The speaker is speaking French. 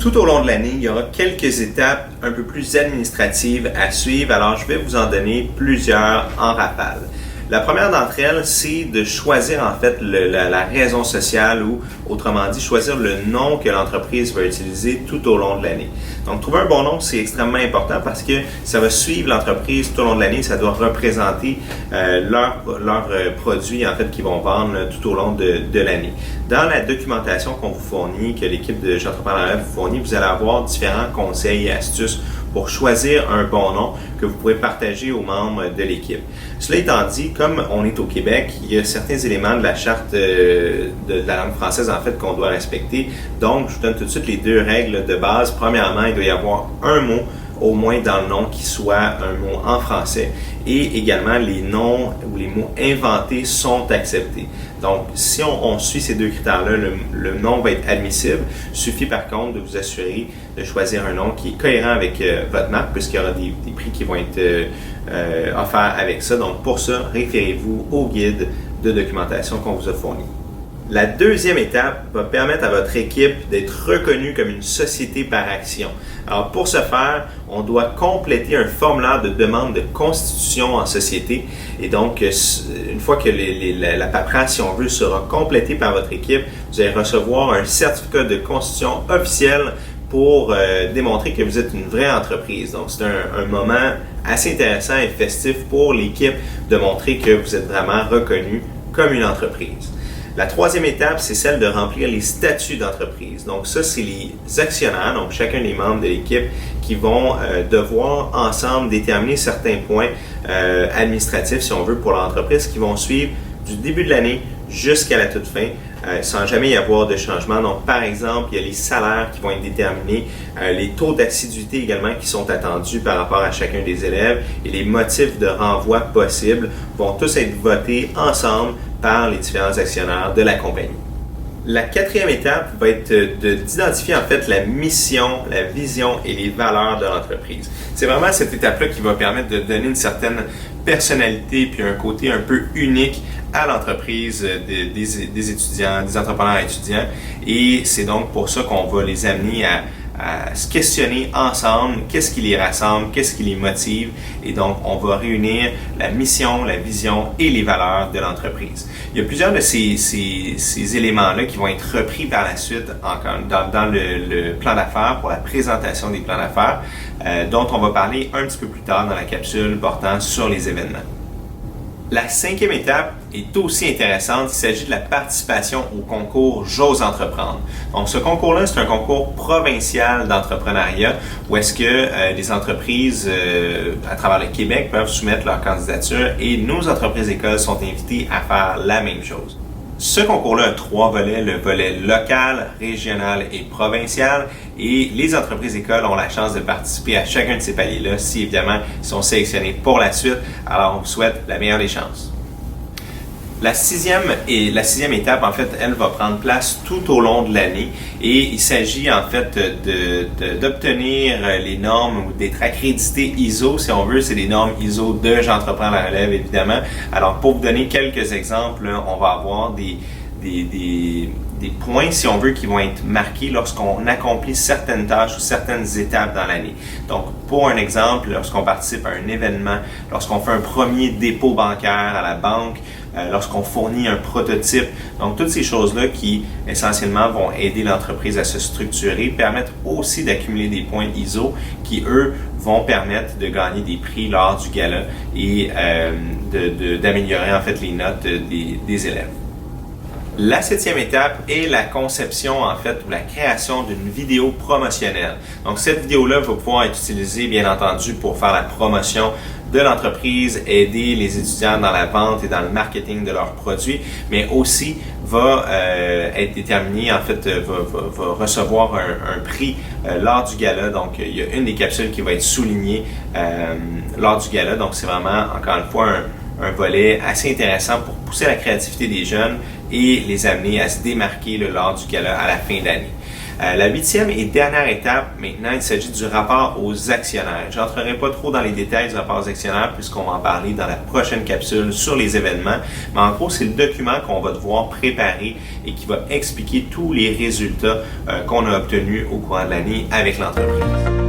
Tout au long de l'année, il y aura quelques étapes un peu plus administratives à suivre, alors je vais vous en donner plusieurs en rafale. La première d'entre elles, c'est de choisir en fait la raison sociale ou, autrement dit, choisir le nom que l'entreprise va utiliser tout au long de l'année. Donc, trouver un bon nom, c'est extrêmement important parce que ça va suivre l'entreprise tout au long de l'année. Ça doit représenter leurs produits en fait qu'ils vont vendre tout au long de l'année. Dans la documentation qu'on vous fournit, que l'équipe de J'entreprends vous fournit, vous allez avoir différents conseils et astuces pour choisir un bon nom que vous pourrez partager aux membres de l'équipe. Cela étant dit, comme on est au Québec, il y a certains éléments de la charte de la langue française en fait qu'on doit respecter. Donc, je vous donne tout de suite les deux règles de base. Premièrement, il doit y avoir un mot au moins dans le nom qui soit un mot en français et également les noms ou les mots inventés sont acceptés. Donc, si on suit ces deux critères-là, le nom va être admissible. Il suffit par contre de vous assurer de choisir un nom qui est cohérent avec votre marque puisqu'il y aura des prix qui vont être offerts avec ça. Donc, pour ça, référez-vous au guide de documentation qu'on vous a fourni. La deuxième étape va permettre à votre équipe d'être reconnue comme une société par action. Alors pour ce faire, on doit compléter un formulaire de demande de constitution en société. Et donc, une fois que la paperasse, si on veut, sera complétée par votre équipe, vous allez recevoir un certificat de constitution officiel pour démontrer que vous êtes une vraie entreprise. Donc, c'est un moment assez intéressant et festif pour l'équipe de montrer que vous êtes vraiment reconnu comme une entreprise. La troisième étape, c'est celle de remplir les statuts d'entreprise. Donc ça, c'est les actionnaires, donc chacun des membres de l'équipe qui vont devoir ensemble déterminer certains points administratifs, si on veut, pour l'entreprise, qui vont suivre du début de l'année jusqu'à la toute fin, sans jamais y avoir de changement. Donc par exemple, il y a les salaires qui vont être déterminés, les taux d'assiduité également qui sont attendus par rapport à chacun des élèves et les motifs de renvoi possibles vont tous être votés ensemble par les différents actionnaires de la compagnie. La quatrième étape va être d'identifier en fait la mission, la vision et les valeurs de l'entreprise. C'est vraiment cette étape-là qui va permettre de donner une certaine personnalité puis un côté un peu unique à l'entreprise des étudiants, des entrepreneurs étudiants. Et c'est donc pour ça qu'on va les amener à se questionner ensemble, qu'est-ce qui les rassemble, qu'est-ce qui les motive. Et donc, on va réunir la mission, la vision et les valeurs de l'entreprise. Il y a plusieurs de ces éléments-là qui vont être repris par la suite dans le plan d'affaires pour la présentation des plans d'affaires, dont on va parler un petit peu plus tard dans la capsule portant sur les événements. La cinquième étape est aussi intéressante. Il s'agit de la participation au concours J'ose entreprendre. Donc, ce concours-là, c'est un concours provincial d'entrepreneuriat où est-ce que les entreprises à travers le Québec peuvent soumettre leur candidature et nos entreprises écoles sont invitées à faire la même chose. Ce concours-là a trois volets, le volet local, régional et provincial. Et les entreprises écoles ont la chance de participer à chacun de ces paliers-là si évidemment ils sont sélectionnés pour la suite. Alors on vous souhaite la meilleure des chances. La sixième étape, en fait, elle va prendre place tout au long de l'année et il s'agit en fait d'obtenir les normes ou d'être accrédité ISO, si on veut, c'est les normes ISO de J'entreprends la relève, évidemment. Alors, pour vous donner quelques exemples, on va avoir des points, si on veut, qui vont être marqués lorsqu'on accomplit certaines tâches ou certaines étapes dans l'année. Donc, pour un exemple, lorsqu'on participe à un événement, lorsqu'on fait un premier dépôt bancaire à la banque, lorsqu'on fournit un prototype. Donc, toutes ces choses-là qui, essentiellement, vont aider l'entreprise à se structurer, permettent aussi d'accumuler des points ISO qui, eux, vont permettre de gagner des prix lors du gala et d'améliorer, en fait, les notes des élèves. La septième étape est la conception, en fait, ou la création d'une vidéo promotionnelle. Donc, cette vidéo-là va pouvoir être utilisée, bien entendu, pour faire la promotion de l'entreprise, aider les étudiants dans la vente et dans le marketing de leurs produits, mais aussi va être déterminé, en fait, va recevoir un prix lors du gala. Donc, il y a une des capsules qui va être soulignée lors du gala. Donc, c'est vraiment, encore une fois, un volet assez intéressant pour pousser la créativité des jeunes et les amener à se démarquer lors du gala à la fin d'année. La huitième et dernière étape, maintenant, il s'agit du rapport aux actionnaires. Je n'entrerai pas trop dans les détails du rapport aux actionnaires puisqu'on va en parler dans la prochaine capsule sur les événements. Mais en gros, c'est le document qu'on va devoir préparer et qui va expliquer tous les résultats qu'on a obtenus au cours de l'année avec l'entreprise.